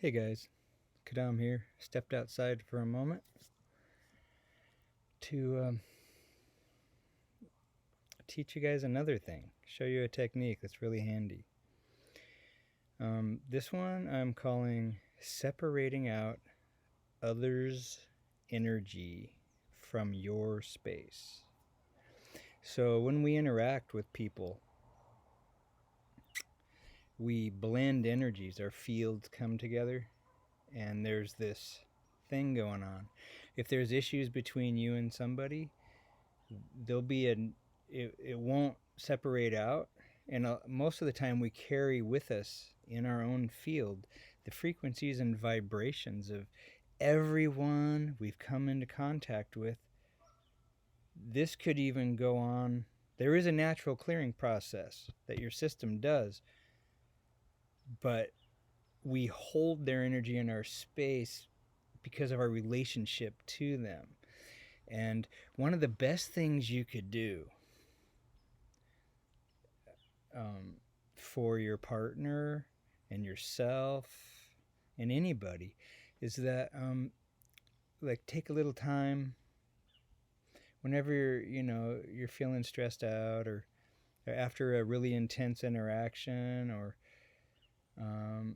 Hey guys, Kadam here. Stepped outside for a moment to teach you guys another thing, show you a technique that's really handy. This one I'm calling separating out others' energy from your space. So when we interact with people, we blend energies, our fields come together, and there's this thing going on. If there's issues between you and somebody, there'll be it won't separate out, and most of the time we carry with us in our own field the frequencies and vibrations of everyone we've come into contact with. This could even go on. There is a natural clearing process that your system does, but we hold their energy in our space because of our relationship to them. And one of the best things you could do um, for your partner and yourself and anybody is that like take a little time whenever you're feeling stressed out, or after a really intense interaction, or um,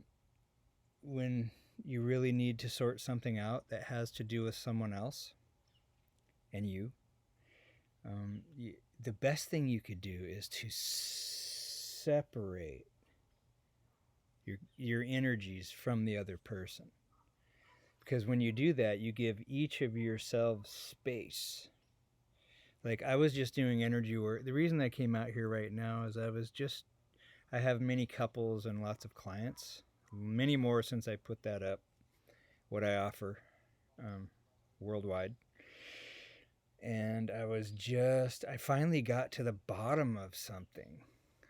when you really need to sort something out that has to do with someone else and you, the best thing you could do is to separate your energies from the other person. Because when you do that, you give each of yourselves space. Like I was just doing energy work. The reason I came out here right now is I have many couples and lots of clients, many more since I put that up, what I offer worldwide. And I finally got to the bottom of something.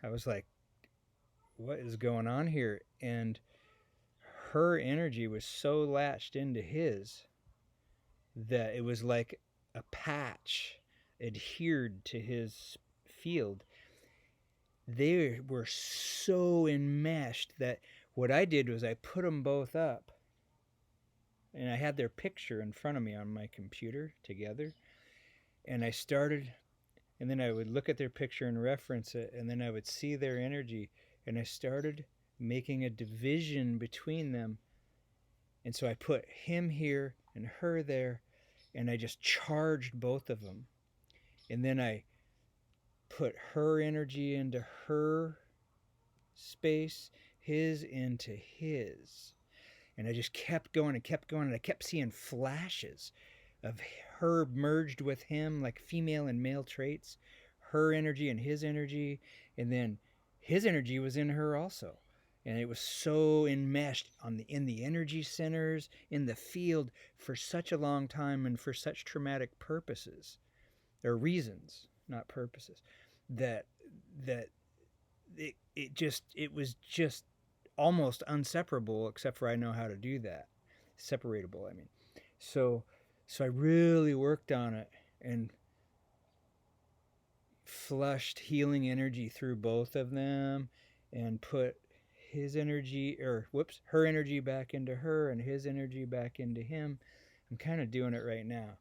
I was like, what is going on here? And her energy was so latched into his that it was like a patch adhered to his field. They were so enmeshed that what I did was I put them both up, and I had their picture in front of me on my computer together, and I started, and then I would look at their picture and reference it, and then I would see their energy, and I started making a division between them. And so I put him here and her there, and I just charged both of them. And then I put her energy into her space, his into his. And I just kept going and kept going, and I kept seeing flashes of her merged with him, like female and male traits, her energy and his energy, and then his energy was in her also. And it was so enmeshed in the energy centers in the field for such a long time and for such traumatic purposes or reasons, not purposes, that that it was just almost unseparable, except for I know how to do that. Separatable, I mean. So I really worked on it and flushed healing energy through both of them and put her energy back into her and his energy back into him. I'm kind of doing it right now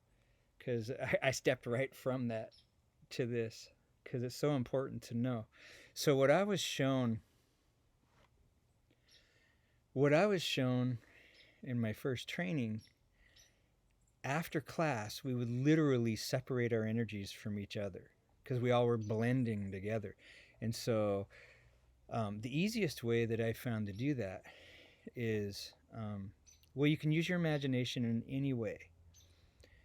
because I stepped right from that to this because it's so important to know. So what I was shown in my first training, after class, we would literally separate our energies from each other because we all were blending together. And so the easiest way that I found to do that is, well, you can use your imagination in any way.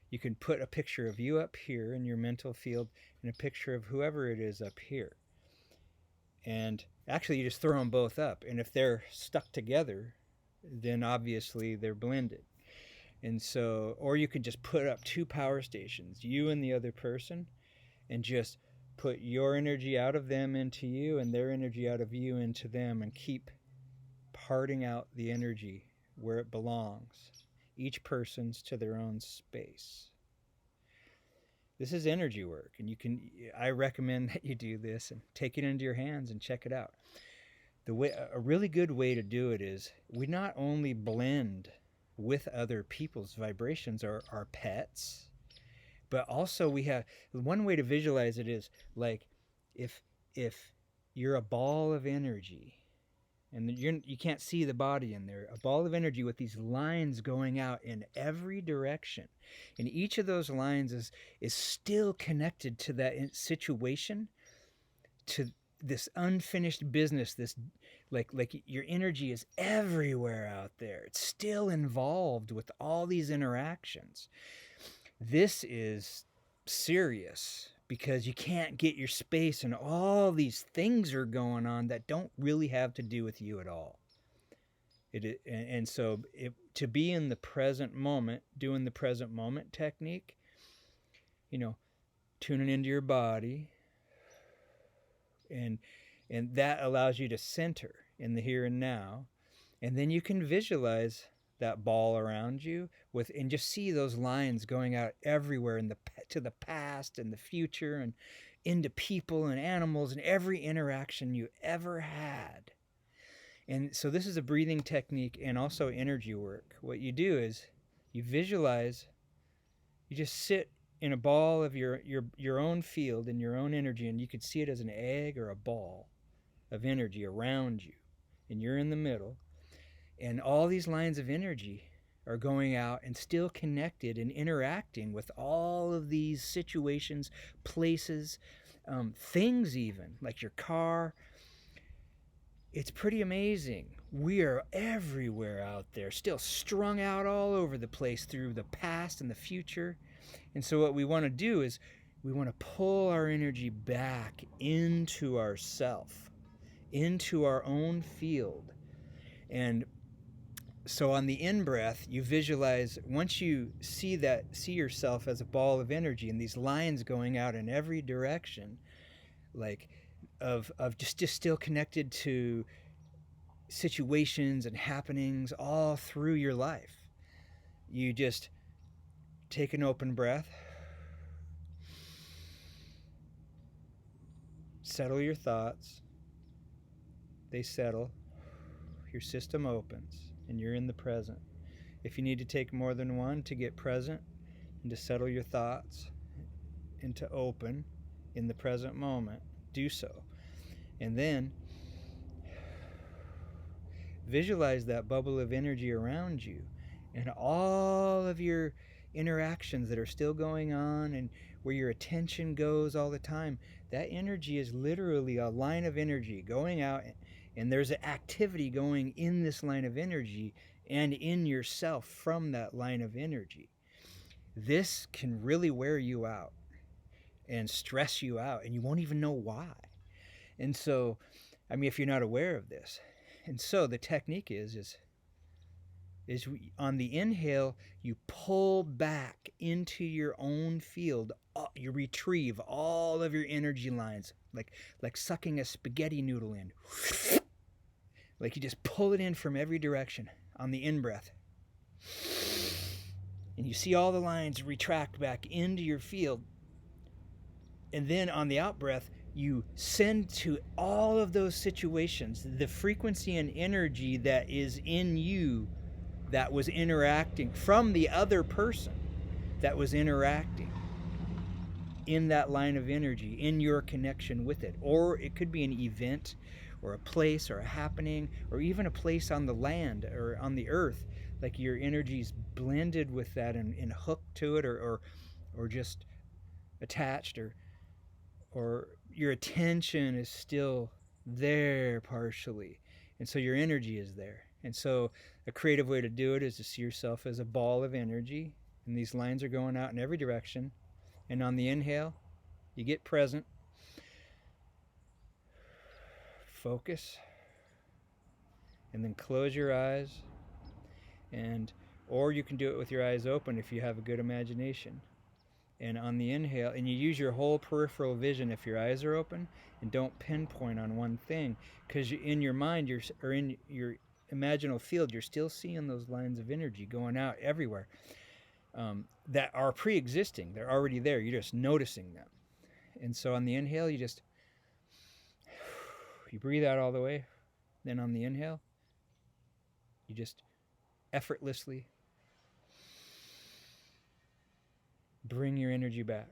You can put a picture of you up here in your mental field and a picture of whoever it is up here. And actually, you just throw them both up. And if they're stuck together, then obviously they're blended. And so, or you could just put up two power stations, you and the other person, and just put your energy out of them into you and their energy out of you into them, and keep parting out the energy where it belongs. Each person's to their own space. This is energy work, and I recommend that you do this and take it into your hands and check it out. a really good way to do it is we not only blend with other people's vibrations or our pets, but also we have one way to visualize it is like if if you're a ball of energy and you can't see the body in there, a ball of energy with these lines going out in every direction, and each of those lines is still connected to that situation, to this unfinished business, this like your energy is everywhere out there, it's still involved with all these interactions. This is serious because you can't get your space and all these things are going on that don't really have to do with you at all. And so to be in the present moment, doing the present moment technique, tuning into your body, and that allows you to center in the here and now, and then you can visualize that ball around you and just see those lines going out everywhere to the past and the future and into people and animals and every interaction you ever had. And so this is a breathing technique and also energy work. What you do is you visualize, you just sit in a ball of your own field and your own energy, and you could see it as an egg or a ball of energy around you, and you're in the middle, and all these lines of energy are going out and still connected and interacting with all of these situations, places, things, even like your car. It's pretty amazing. We are everywhere out there, still strung out all over the place through the past and the future. And so what we want to do is we want to pull our energy back into ourself, into our own field. And so on the in-breath, you visualize, once you see yourself as a ball of energy and these lines going out in every direction, like of just still connected to situations and happenings all through your life. You just take an open breath, settle your thoughts, they settle, your system opens, and you're in the present. If you need to take more than one to get present and to settle your thoughts and to open in the present moment, do so. And then visualize that bubble of energy around you and all of your interactions that are still going on and where your attention goes all the time. That energy is literally a line of energy going out, and there's an activity going in this line of energy and in yourself from that line of energy. This can really wear you out and stress you out, and you won't even know why. And so, if you're not aware of this. And so the technique is on the inhale, you pull back into your own field. You retrieve all of your energy lines, like sucking a spaghetti noodle in. Like you just pull it in from every direction on the in-breath. And you see all the lines retract back into your field. And then on the out-breath, you send to all of those situations the frequency and energy that is in you that was interacting from the other person that was interacting in that line of energy, in your connection with it. Or it could be an event or a place or a happening or even a place on the land or on the earth. Like your energy's blended with that and hooked to it or just attached, or your attention is still there partially. And so your energy is there. And so a creative way to do it is to see yourself as a ball of energy, and these lines are going out in every direction. And on the inhale, you get present, focus, and then close your eyes. Or you can do it with your eyes open if you have a good imagination. And on the inhale, and you use your whole peripheral vision if your eyes are open, and don't pinpoint on one thing, because in your mind, or in your imaginal field, you're still seeing those lines of energy going out everywhere that are pre-existing. They're already there. You're just noticing them. And so on the inhale, you breathe out all the way, Then on the inhale, you just effortlessly bring your energy back.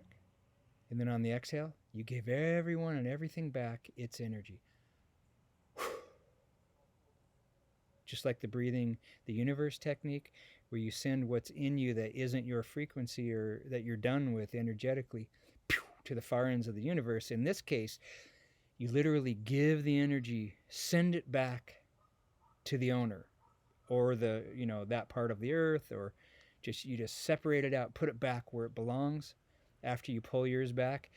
And then on the exhale, you give everyone and everything back its energy. Just like the breathing, the universe technique, where you send what's in you that isn't your frequency or that you're done with energetically to the far ends of the universe. In this case, you literally give the energy, send it back to the owner or the, that part of the earth, or you just separate it out, put it back where it belongs after you pull yours back.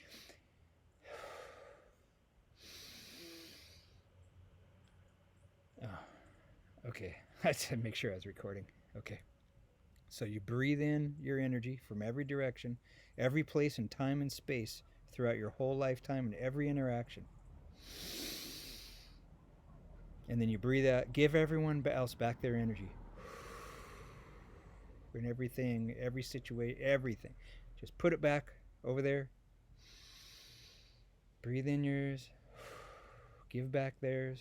Oh, okay. I had to make sure I was recording. Okay. So you breathe in your energy from every direction, every place and time and space throughout your whole lifetime and every interaction. And then you breathe out, give everyone else back their energy. And everything, every situation, everything. Just put it back over there. Breathe in yours. Give back theirs.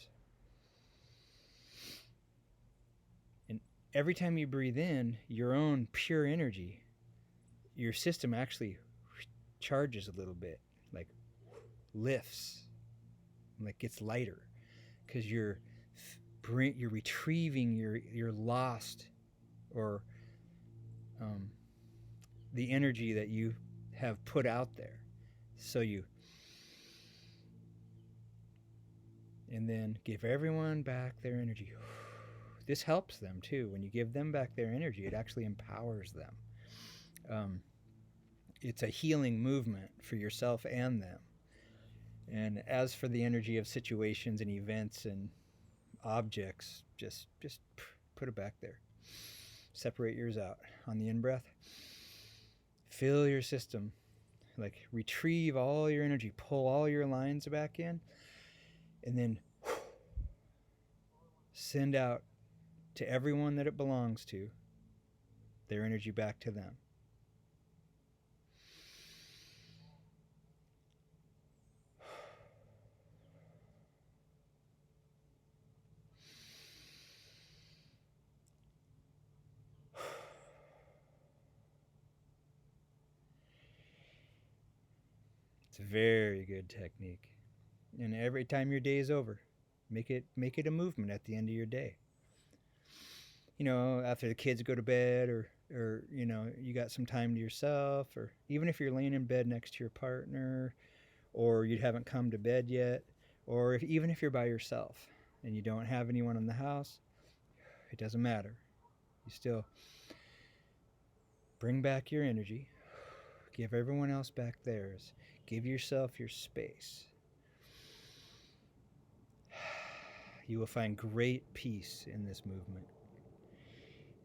And every time you breathe in your own pure energy, your system actually charges a little bit, like lifts, like gets lighter, because you're retrieving your lost or the energy that you have put out there. So you, and then give everyone back their energy. This helps them too. When you give them back their energy, it actually empowers them. It's a healing movement for yourself and them. And as for the energy of situations and events and objects, just put it back there. Separate yours out. On the in-breath, fill your system. Like retrieve all your energy, pull all your lines back in, and then send out to everyone that it belongs to their energy back to them. It's a very good technique. And every time your day is over, make it a movement at the end of your day. After the kids go to bed, or you got some time to yourself, or even if you're laying in bed next to your partner, or you haven't come to bed yet, or even if you're by yourself and you don't have anyone in the house, it doesn't matter. You still bring back your energy, give everyone else back theirs, give yourself your space. You will find great peace in this movement.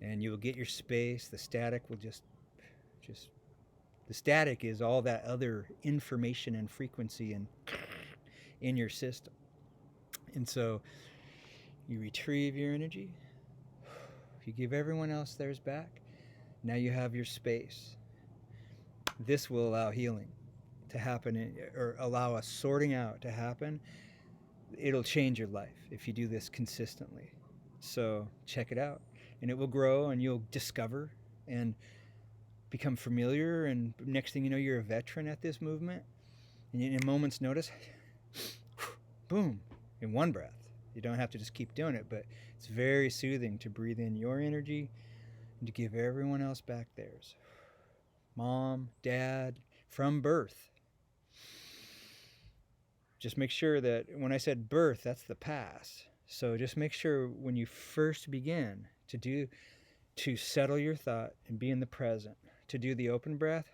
And you will get your space. The static will just the static is all that other information and frequency in your system. And so you retrieve your energy. You give everyone else theirs back. Now you have your space. This will allow healing to happen, or allow a sorting out to happen. It'll change your life if you do this consistently. So check it out, and it will grow, and you'll discover and become familiar, and next thing you know, you're a veteran at this movement. And in a moment's notice, boom, in one breath. You don't have to just keep doing it, but it's very soothing to breathe in your energy and to give everyone else back theirs. Mom, dad, from birth. Just make sure that when I said birth, that's the past. So just make sure when you first begin to settle your thought and be in the present, to do the open breath.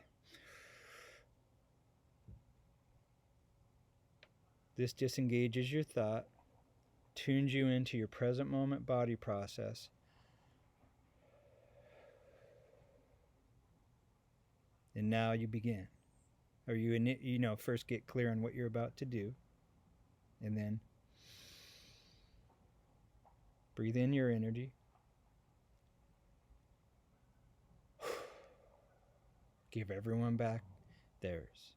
This disengages your thought, tunes you into your present moment body process. And now you begin. Or you first get clear on what you're about to do. And then breathe in your energy. Give everyone back theirs.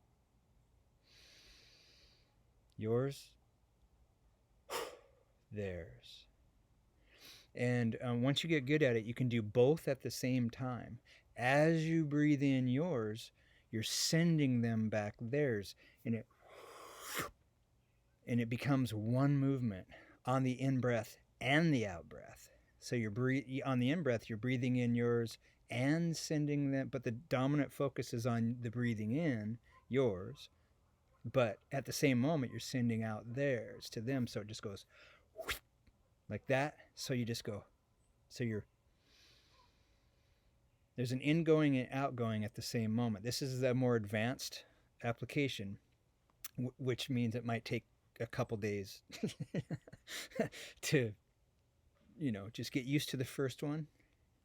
Yours. theirs. And once you get good at it, you can do both at the same time. As you breathe in yours, you're sending them back theirs, and it becomes one movement on the in breath and the out breath. So on the in breath, you're breathing in yours and sending them, but the dominant focus is on the breathing in yours. But at the same moment, you're sending out theirs to them. So it just goes like that. So you just go. So there's an ingoing and outgoing at the same moment. This is a more advanced application, which means it might take a couple days to, just get used to the first one,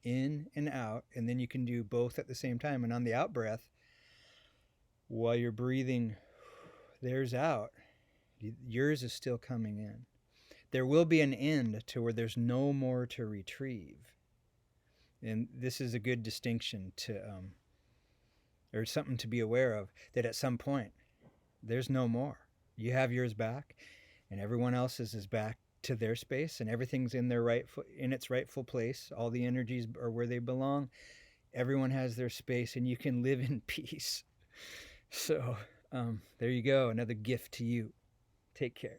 in and out, and then you can do both at the same time. And on the out breath, while you're breathing theirs out, yours is still coming in. There will be an end to where there's no more to retrieve. And this is a good distinction or something to be aware of, that at some point, there's no more. You have yours back, and everyone else's is back to their space, and everything's in its rightful place. All the energies are where they belong. Everyone has their space, and you can live in peace. So there you go, another gift to you. Take care.